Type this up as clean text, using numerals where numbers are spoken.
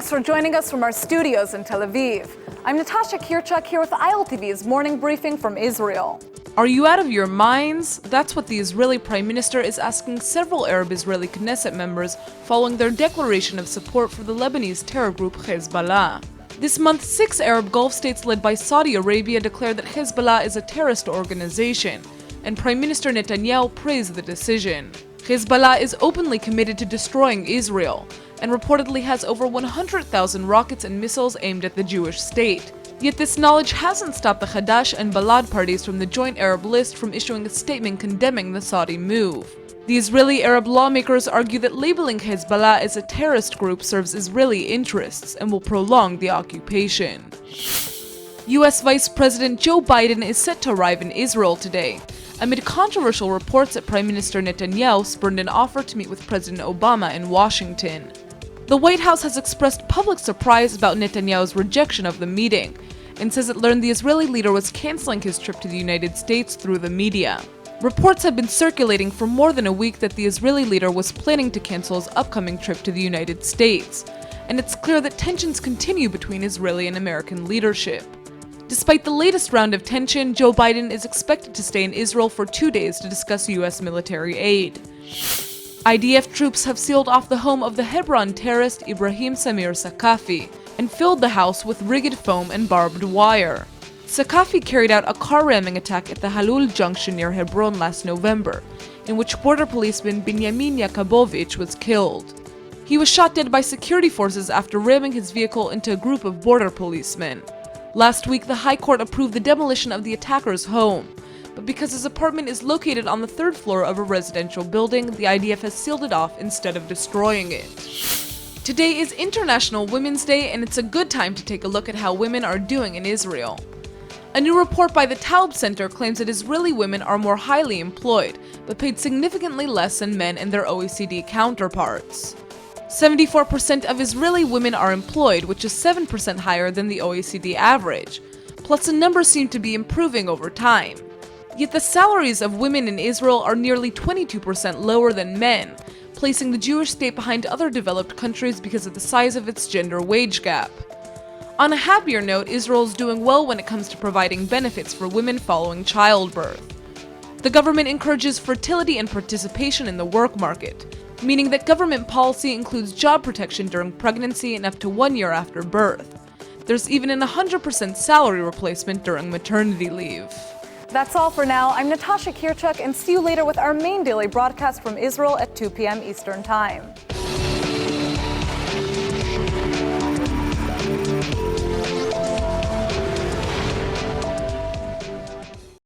Thanks for joining us from our studios in Tel Aviv. I'm Natasha Kirchuk here with ILTV's morning briefing from Israel. Are you out of your minds? That's what the Israeli Prime Minister is asking several Arab Israeli Knesset members following their declaration of support for the Lebanese terror group Hezbollah. This month, 6 Arab Gulf states led by Saudi Arabia declared that Hezbollah is a terrorist organization, and Prime Minister Netanyahu praised the decision. Hezbollah is openly committed to destroying Israel, and reportedly has over 100,000 rockets and missiles aimed at the Jewish state. Yet this knowledge hasn't stopped the Hadash and Balad parties from the Joint Arab List from issuing a statement condemning the Saudi move. The Israeli Arab lawmakers argue that labeling Hezbollah as a terrorist group serves Israeli interests and will prolong the occupation. US Vice President Joe Biden is set to arrive in Israel today, amid controversial reports that Prime Minister Netanyahu spurned an offer to meet with President Obama in Washington. The White House has expressed public surprise about Netanyahu's rejection of the meeting, and says it learned the Israeli leader was canceling his trip to the United States through the media. Reports have been circulating for more than a week that the Israeli leader was planning to cancel his upcoming trip to the United States, and it's clear that tensions continue between Israeli and American leadership. Despite the latest round of tension, Joe Biden is expected to stay in Israel for 2 days to discuss U.S. military aid. IDF troops have sealed off the home of the Hebron terrorist Ibrahim Saqafi and filled the house with rigged foam and barbed wire. Saqafi carried out a car ramming attack at the Halul junction near Hebron last November, in which border policeman Binyamin Yakubovich was killed. He was shot dead by security forces after ramming his vehicle into a group of border policemen. Last week, the High Court approved the demolition of the attacker's home, but because his apartment is located on the 3rd floor of a residential building, the IDF has sealed it off instead of destroying it. Today is International Women's Day, and it's a good time to take a look at how women are doing in Israel. A new report by the Taub Center claims that Israeli women are more highly employed, but paid significantly less than men and their OECD counterparts. 74% of Israeli women are employed, which is 7% higher than the OECD average, plus the numbers seem to be improving over time. Yet the salaries of women in Israel are nearly 22% lower than men, placing the Jewish state behind other developed countries because of the size of its gender wage gap. On a happier note, Israel is doing well when it comes to providing benefits for women following childbirth. The government encourages fertility and participation in the work market, meaning that government policy includes job protection during pregnancy and up to 1 year after birth. There's even an 100% salary replacement during maternity leave. That's all for now. I'm Natasha Kirchuk, and see you later with our main daily broadcast from Israel at 2 p.m. Eastern Time.